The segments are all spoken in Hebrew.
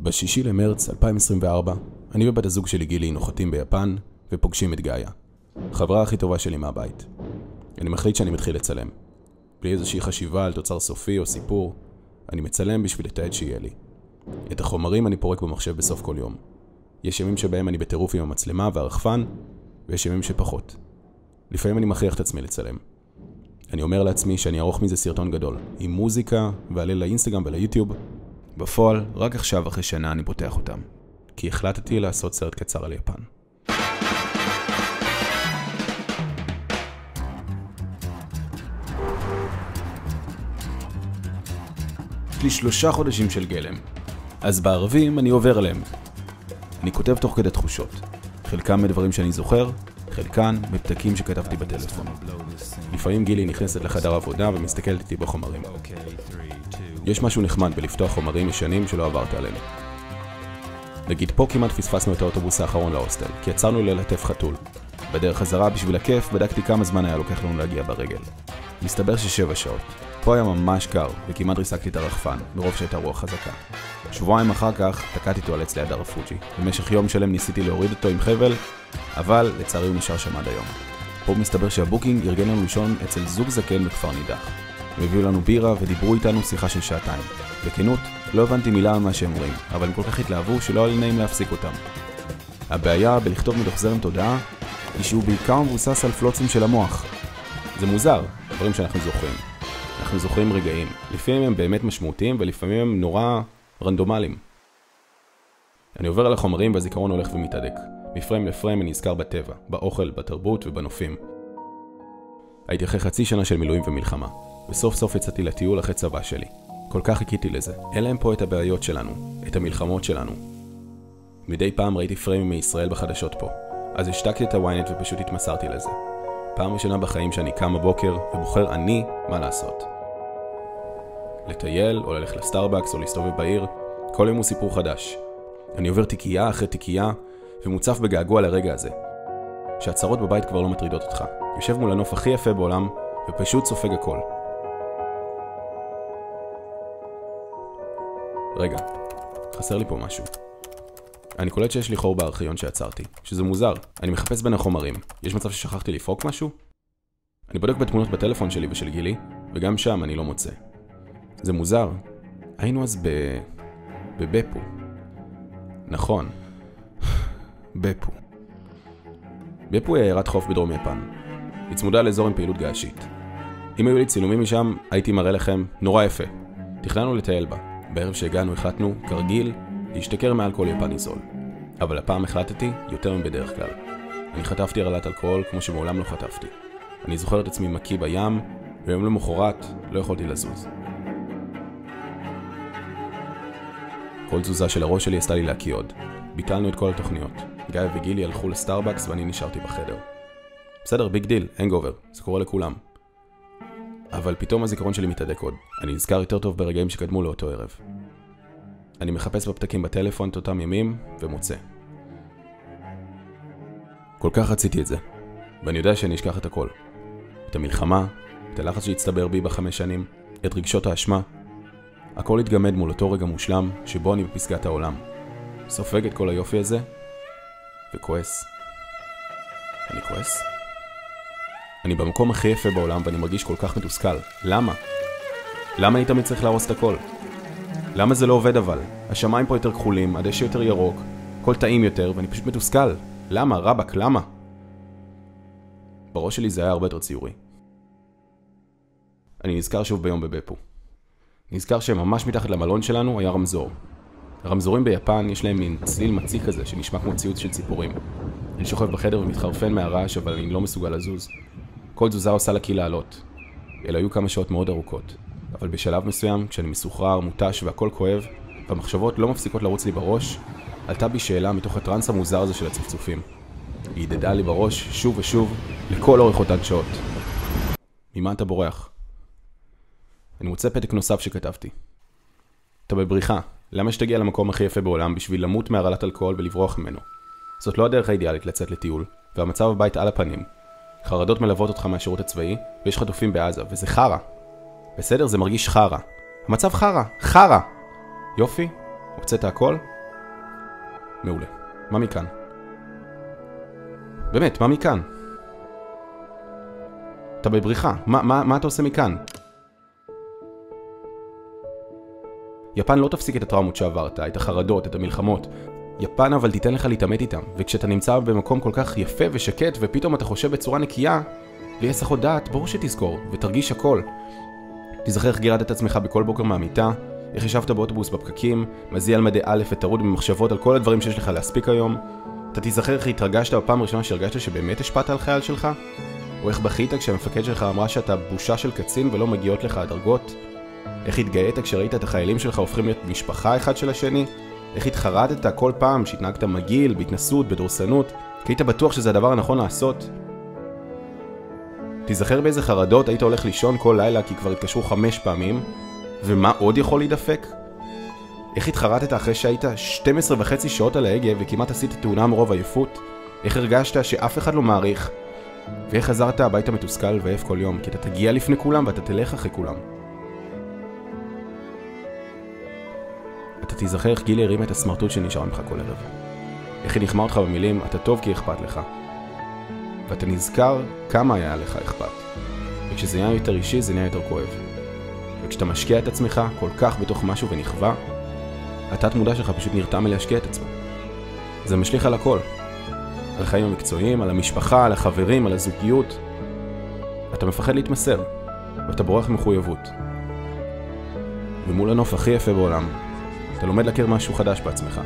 ב6 למרץ 2024, אני ובת הזוג שלי גילי נוחתים ביפן ופוגשים את גאיה, חברה הכי טובה שלי מהבית. אני מחליט שאני מתחיל לצלם. בלי איזושהי חשיבה על תוצר סופי או סיפור, אני מצלם בשביל לתעד שיהיה לי. את החומרים אני פורק במחשב בסוף כל יום. יש ימים שבהם אני בטירוף עם המצלמה והרחפן, ויש ימים שפחות. לפעמים אני מכריח את עצמי לצלם. אני אומר לעצמי שאני אערוך מזה סרטון גדול, עם מוזיקה, ועלה לאינסטגרם וליוטיוב. בפועל, רק עכשיו אחרי שנה אני פותח אותם, כי החלטתי לעשות סרט קצר על יפן. יש לי 3 חודשים של גלם, אז בערבים אני עובר עליהם. אני כותב תוך כדי תחושות, חלקם מדברים שאני זוכר, חלקן בפתקים שכתבתי בטלפון. לפעמים גילי נכנסת לחדר עבודה ומסתכלת איתי בחומרים. יש משהו נחמד בלפתוח חומרים ישנים שלא עברת עליהם. נגיד פה כמעט פספסנו את האוטובוס האחרון להוסטל, כי יצרנו ללטף חתול. בדרך חזרה בשביל הכיף בדקתי כמה זמן היה לוקח לנו להגיע ברגל. מסתבר ש7 שעות. פה היה ממש קר וכמעט ריסקתי את הרחפן, מרוב שהייתה רוח חזקה. שבועיים אחר כך תקעתי אותו על עץ ליד הר פוג'י. במשך יום שלם ניסיתי להוריד אותו עם חבל, אבל לצערי הוא נשאר שם עד היום. פה מסתבר שהבוקינג ארגן לנו לישון אצל זוג זקן בכפר נידח. הם הביאו לנו בירה ודיברו איתנו שיחה של 2 שעות. בכנות, לא הבנתי מילה על מה שהם אומרים, אבל הם כל כך התלהבו שלא היה לי נעים להפסיק אותם. הבעיה בלכתוב מתוך זרם תודעה היא שהוא בעיקר מבוסס על פלוצים של המוח. זה מוזר, דברים שאנחנו זוכרים. אנחנו זוכרים רגעים. לפעמים הם באמת משמעותיים ולפעמים הם נורא רנדומליים. אני עובר על החומרים והזיכרון הולך ומתהדק. מפריים לפריים אני נזכר בטבע, באוכל, בתרבות ובנופים. הייתי אחרי חצי שנה של מילואים ומלחמה, וסוף סוף יצאתי לטיול אחרי צבא שלי. כל כך חיכיתי לזה. אין להם פה את הבעיות שלנו, את המלחמות שלנו. מדי פעם ראיתי פריימים מישראל בחדשות פה, אז השתקתי את הוויינט ופשוט התמסרתי לזה. פעם ראשונה בחיים שאני קם בבוקר ובוחר אני מה לעשות. לטייל או ללכת לסטארבקס או להסתובב בעיר, כל יום הוא סיפור חדש. אני עובר תיקייה אחרי תיקייה ומוצף בגעגוע לרגע הזה. שהצרות בבית כבר לא מטרידות אותך. יושב מול הנוף הכי יפה בעולם ופשוט סופג הכל. רגע, חסר לי פה משהו. אני קולט שיש לי חור בארכיון שעצרתי, שזה מוזר. אני מחפש בין החומרים. יש מצב ששכחתי לפרוק משהו? אני בודק בתמונות בטלפון שלי ושל גילי, וגם שם אני לא מוצא. זה מוזר. היינו אז בבפו. נכון. בפו. בפו היא עיירת חוף בדרום יפן. היא צמודה לאזור עם פעילות געשית. אם היו לי צילומים משם, הייתי מראה לכם נורא יפה. תכננו לטייל בה. בערב שהגענו החלטנו, כרגיל, להשתכר מעל כל יפני זול. אבל הפעם החלטתי יותר מבדרך כלל. אני חטפתי הרעלת אלכוהול כמו שמעולם לא חטפתי. אני זוכר את עצמי מקיא בים, ויום למחרת לא יכולתי לזוז. כל תזוזה של הראש שלי עשתה לי להקיא עוד. ביטלנו את כל התוכניות. גיא וגילי הלכו לסטארבקס ואני נשארתי בחדר. בסדר, ביג דיל, הנגובר, זה קורה לכולם. אבל פתאום הזיכרון שלי מתהדק עוד. אני נזכר יותר טוב ברגעים שקדמו לאותו ערב. אני מחפש בפתקים בטלפון את אותם ימים ומוצא. כל כך רציתי את זה, ואני יודע שאני אשכח את הכל. את המלחמה, את הלחץ שהצטבר בי ב5 שנים, את רגשות האשמה. הכל התגמד מול אותו רגע מושלם שבו אני בפסגת העולם. סופג את כל היופי הזה וכועס. אני כועס? אני במקום הכי יפה בעולם ואני מרגיש כל כך מתוסכל. למה? למה אני תמיד צריך להרוס את הכל? למה זה לא עובד אבל? השמיים פה יותר כחולים, הדשא יותר ירוק, הכל טעים יותר ואני פשוט מתוסכל. למה? רבק, למה? בראש שלי זה היה הרבה יותר ציורי. אני נזכר שוב ביום בבפו. נזכר שממש מתחת למלון שלנו היה רמזור. הרמזורים ביפן יש להם מין צליל מציק כזה שנשמע כמו ציוץ של ציפורים. אני שוכב בחדר ומתחרפן מהרעש אבל אני לא מסוגל לזוז. כל תזוזה עושה לקי לעלות. אלה היו כמה שעות מאוד ארוכות. אבל בשלב מסוים, כשאני מסוחרר, מוטש והכל כואב, והמחשבות לא מפסיקות לרוץ לי בראש, עלתה בי שאלה מתוך הטרנס המוזר הזה של הצפצופים. היא הדהדה לי בראש שוב ושוב לכל אורך אותן שעות. ממה אתה בורח? אני מוצא פתק נוסף שכתבתי. אתה בבריחה. למה שתגיע למקום הכי יפה בעולם בשביל למות מהרעלת אלכוהול ולברוח ממנו? זאת לא הדרך האידיאלית לצאת לטיול, והמצב בבית על הפנים. חרדות מלוות אותך מהשירות הצבאי, ויש חטופים בעזה, וזה חרה. בסדר, זה מרגיש חרה. המצב חרה. חרה! יופי, הוצאת הכל, מעולה. מה מכאן? באמת, מה מכאן? אתה בבריחה. מה אתה עושה מכאן? יפן לא תפסיק את הטראומות שעברת, את החרדות, את המלחמות. יפן אבל תיתן לך להתעמת איתם, וכשאתה נמצא במקום כל כך יפה ושקט, ופתאום אתה חושב בצורה נקייה, ויש סחות דעת, ברור שתזכור, ותרגיש הכל. תזכר איך גירדת את עצמך בכל בוקר מהמיטה, איך ישבת באוטובוס בפקקים, מזיע על מדי א' וטרוד במחשבות על כל הדברים שיש לך להספיק היום. אתה תזכר איך התרגשת בפעם הראשונה שהרגשת שבאמת השפעת על חייל שלך, או איך בכית כשהמפקד שלך אמרה שאתה בושה של קצין ולא מגיעות לך הדרגות. איך התגאית כשראית את החיילים שלך הופכים להיות משפחה אחד של השני. איך התחרטת כל פעם שהתנהגת מגעיל, בהתנסות, בדורסנות, כי היית בטוח שזה הדבר הנכון לעשות. תזכר באיזה חרדות היית הולך לישון כל לילה כי כבר התקשרו 5 פעמים, ומה עוד יכול להידפק? איך התחרטת אחרי שהיית 12.5 שעות על ההגה וכמעט עשית תאונה מרוב עייפות? איך הרגשת שאף אחד לא מעריך? ואיך חזרת הביתה מתוסכל ועייף כל יום, כי אתה תגיע לפני כולם ואתה תלך אחרי כולם. אתה תזכר איך גילי הרים את הסמרטוט שנשאר ממך כל ערב. איך היא נחמה אותך במילים, אתה טוב כי אכפת לך. ואתה נזכר כמה היה לך אכפת. וכשזה נהיה יותר אישי, זה נהיה יותר כואב. וכשאתה משקיע את עצמך כל כך בתוך משהו ונכווה, התת מודע שלך פשוט נרתע מלהשקיע את עצמו. זה משליך על הכל. על החיים המקצועיים, על המשפחה, על החברים, על הזוגיות. אתה מפחד להתמסר, ואתה בורח מחויבות. ומול הנוף הכי יפה בעולם, אתה לומד להכיר משהו חדש בעצמך.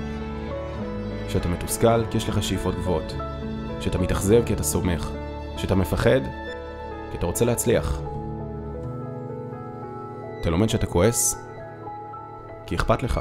שאתה מתוסכל כי יש לך שאיפות גבוהות. שאתה מתאכזב כי אתה סומך. שאתה מפחד כי אתה רוצה להצליח. אתה לומד שאתה כועס כי אכפת לך.